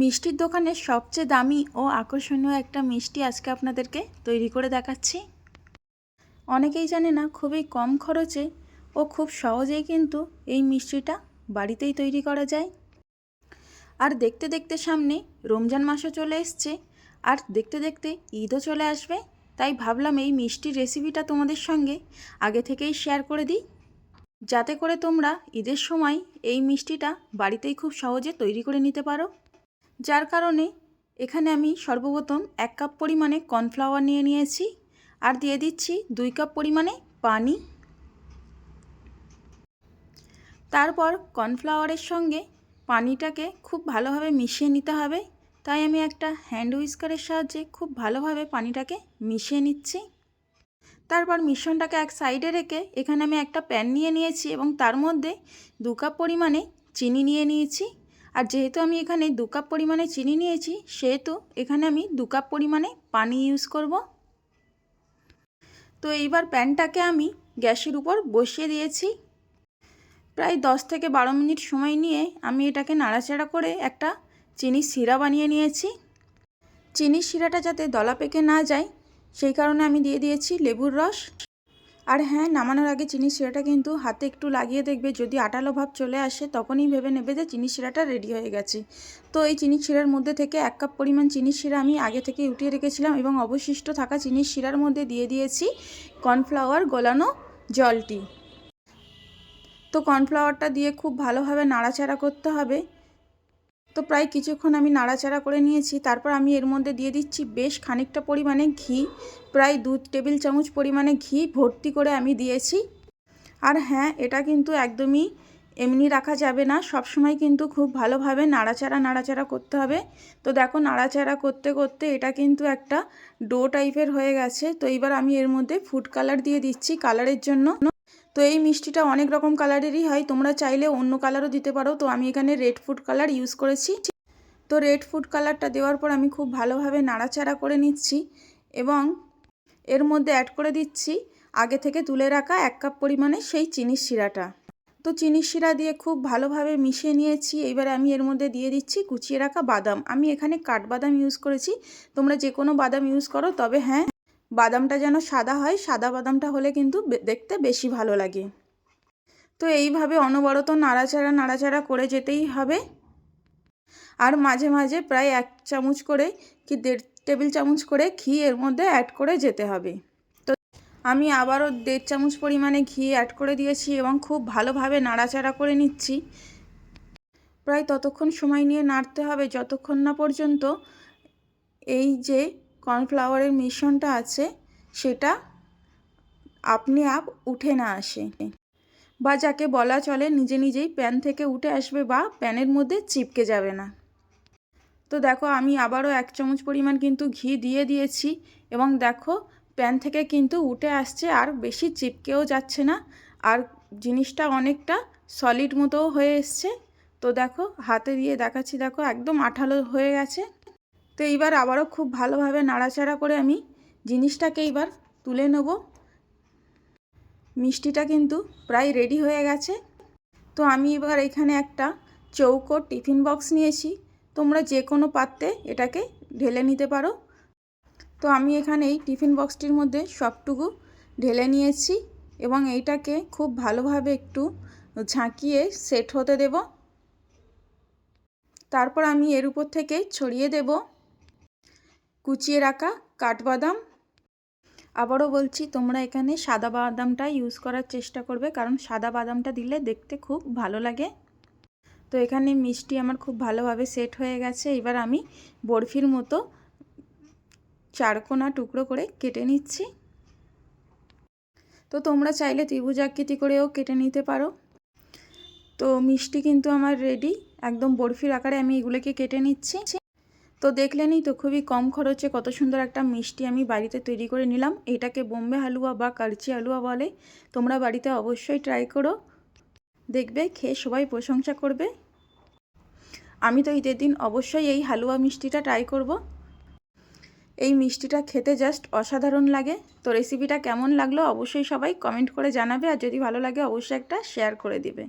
মিষ্টির দোকানের সবচেয়ে দামি ও আকর্ষণীয় একটা মিষ্টি আজকে আপনাদেরকে তৈরি করে দেখাচ্ছি। অনেকেই জানে না খুবই কম খরচে ও খুব সহজেই কিন্তু এই মিষ্টিটা বাড়িতেই তৈরি করা যায়। আর দেখতে দেখতে সামনে রমজান মাসও চলে এসছে, আর দেখতে দেখতে ঈদও চলে আসবে। তাই ভাবলাম এই মিষ্টির রেসিপিটা তোমাদের সঙ্গে আগে থেকেই শেয়ার করে দিই, যাতে করে তোমরা ঈদের সময় এই মিষ্টিটা বাড়িতেই খুব সহজে তৈরি করে নিতে পারো। যার কারণে এখানে আমি সর্বপ্রথম 1 কাপ পরিমাণে কর্নফ্লাওয়ার নিয়ে নিয়েছি, আর দিয়ে দিচ্ছি 2 কাপ পরিমাণে পানি। তারপর কর্নফ্লাওয়ারের সঙ্গে পানিটাকে খুব ভালোভাবে মিশিয়ে নিতে হবে। তাই আমি একটা হ্যান্ড হুইস্কারের সাহায্যে খুব ভালোভাবে পানিটাকে মিশিয়ে নিচ্ছি। তারপর মিশ্রণটাকে এক সাইডে রেখে এখানে আমি একটা প্যান নিয়ে নিয়েছি এবং তার মধ্যে 2 কাপ পরিমাণে চিনি নিয়ে নিয়েছি। আর যেহেতু আমি এখানে 2 কাপ পরিমাণে চিনি নিয়েছি, সেহেতু এখানে আমি 2 কাপ পরিমাণে পানি ইউজ করব। তো এইবার প্যানটাকে আমি গ্যাসের উপর বসিয়ে দিয়েছি। প্রায় 10 থেকে 12 মিনিট সময় নিয়ে আমি এটাকে নাড়াচাড়া করে একটা চিনির শিরা বানিয়ে নিয়েছি। চিনির শিরাটা যাতে দলা পেকে না যায় সেই কারণে আমি দিয়ে দিয়েছি লেবুর রস। আর হ্যাঁ, নামানোর আগে চিনির শিরাটা কিন্তু হাতে একটু লাগিয়ে দেখবে, যদি আঠালো ভাব চলে আসে তখনই ভেবে নেবে যে চিনির শিরাটা রেডি হয়ে গেছে। তো এই চিনির শিরার মধ্যে থেকে 1 কাপ পরিমাণ চিনির শিরা আমি আগে থেকে উঠিয়ে রেখেছিলাম এবং অবশিষ্ট থাকা চিনির শিরার মধ্যে দিয়ে দিয়েছি কর্নফ্লাওয়ার গলানো জলটি। তো কর্নফ্লাওয়ারটা দিয়ে খুব ভালোভাবে নাড়াচাড়া করতে হবে। তো প্রায় কিছুক্ষণ আমি নাড়াচাড়া করে নিয়েছি। তারপর আমি এর মধ্যে দিয়ে দিচ্ছি বেশ খানিকটা পরিমাণে ঘি, প্রায় 2 টেবিল চামচ পরিমাণে ঘি ভর্তি করে আমি দিয়েছি। আর হ্যাঁ, এটা কিন্তু একদমই এমনি রাখা যাবে না, সবসময় কিন্তু খুব ভালোভাবে নাড়াচাড়া করতে হবে। তো দেখো, নাড়াচাড়া করতে করতে এটা কিন্তু একটা ডো টাইপের হয়ে গেছে। তো এইবার আমি এর মধ্যে ফুড কালার দিয়ে দিচ্ছি কালারের জন্য। তো এই মিষ্টিটা অনেক রকম কালারেরই হয়, তোমরা চাইলে অন্য কালারও দিতে পারো। তো আমি এখানে রেড ফুড কালার ইউজ করেছি। তো রেড ফুড কালারটা দেওয়ার পর আমি খুব ভালোভাবে নাড়াচাড়া করে নিচ্ছি এবং এর মধ্যে অ্যাড করে দিচ্ছি আগে থেকে তুলে রাখা 1 কাপ পরিমাণে সেই চিনির শিরাটা। তো চিনির শিরা দিয়ে খুব ভালোভাবে মিশিয়ে নিয়েছি। এইবারে আমি এর মধ্যে দিয়ে দিচ্ছি কুচিয়ে রাখা বাদাম। আমি এখানে কাঠবাদাম ইউজ করেছি, তোমরা যে কোনো বাদাম ইউজ করো, তবে হ্যাঁ, বাদামটা যেন সাদা হয়। সাদা বাদামটা হলে কিন্তু দেখতে বেশি ভালো লাগে। তো এইভাবে অনবরত নাড়াচাড়া করে যেতেই হবে। আর মাঝে মাঝে প্রায় 1 চামচ করে কি 1.5 টেবিল চামচ করে ঘি এর মধ্যে অ্যাড করে যেতে হবে। তো আমি আবারও 1.5 চামচ পরিমাণে ঘি অ্যাড করে দিয়েছি এবং খুব ভালোভাবে নাড়াচাড়া করে নিচ্ছি। প্রায় ততক্ষণ সময় নিয়ে নাড়তে হবে যতক্ষণ না পর্যন্ত এই যে কর্নফ্লাওয়ারের মিশ্রণটা আছে সেটা আপনি উঠে না আসে, বা যাকে বলা চলে নিজে নিজেই প্যান থেকে উঠে আসবে বা প্যানের মধ্যে চিপকে যাবে না। তো দেখো, আমি আবারও 1 চামচ পরিমাণ কিন্তু ঘি দিয়ে দিয়েছি এবং দেখো প্যান থেকে কিন্তু উঠে আসছে, আর বেশি চিপকেও যাচ্ছে না, আর জিনিসটা অনেকটা সলিড মতো হয়ে এসছে। তো দেখো, হাতে দিয়ে দেখাচ্ছি, দেখো একদম আঠালো হয়ে গেছে। তো এইবার আবারও খুব ভালোভাবে নাড়াচাড়া করে আমি জিনিসটাকে এইবার তুলে নেব। মিষ্টিটা কিন্তু প্রায় রেডি হয়ে গেছে। তো আমি এবার এখানে একটা চৌকো টিফিন বক্স নিয়েছি, তোমরা যে কোনো পাত্রে এটাকে ঢেলে নিতে পারো। তো আমি এখানে এই টিফিন বক্সটির মধ্যে সবটুকু ঢেলে নিয়েছি এবং এইটাকে খুব ভালোভাবে একটু ঝাঁকিয়ে সেট হতে দেব। তারপর আমি এর উপর থেকে ছড়িয়ে দেব কুচিয়ে রাখা কাঠবাদাম। আবারও বলছি, তোমরা এখানে সাদা বাদামটা ইউজ করার চেষ্টা করবে, কারণ সাদা বাদামটা দিলে দেখতে খুব ভালো লাগে। তো এখানে মিষ্টি আমার খুব ভালোভাবে সেট হয়ে গেছে। এবার আমি বরফির মতো 4 কোনা টুকরো করে কেটে নিচ্ছি। তো তোমরা চাইলে ত্রিভুজাকৃতি করেও কেটে নিতে পারো। তো মিষ্টি কিন্তু আমার রেডি, একদম বরফির আকারে আমি এগুলোকে কেটে নিচ্ছি। তো দেখলেনই তো খুবই কম খরচে কত সুন্দর একটা মিষ্টি আমি বাড়িতে তৈরি করে নিলাম। এটাকে বোম্বে হালুয়া বা কারচি হালুয়া বলে। তোমরা বাড়িতে অবশ্যই ট্রাই করো, দেখবে খেয়ে সবাই প্রশংসা করবে। আমি তো ঈদের দিন অবশ্যই এই হালুয়া মিষ্টিটা ট্রাই করব। এই মিষ্টিটা খেতে জাস্ট অসাধারণ লাগে। তো রেসিপিটা কেমন লাগলো অবশ্যই সবাই কমেন্ট করে জানাবে, আর যদি ভালো লাগে অবশ্যই একটা শেয়ার করে দিবে।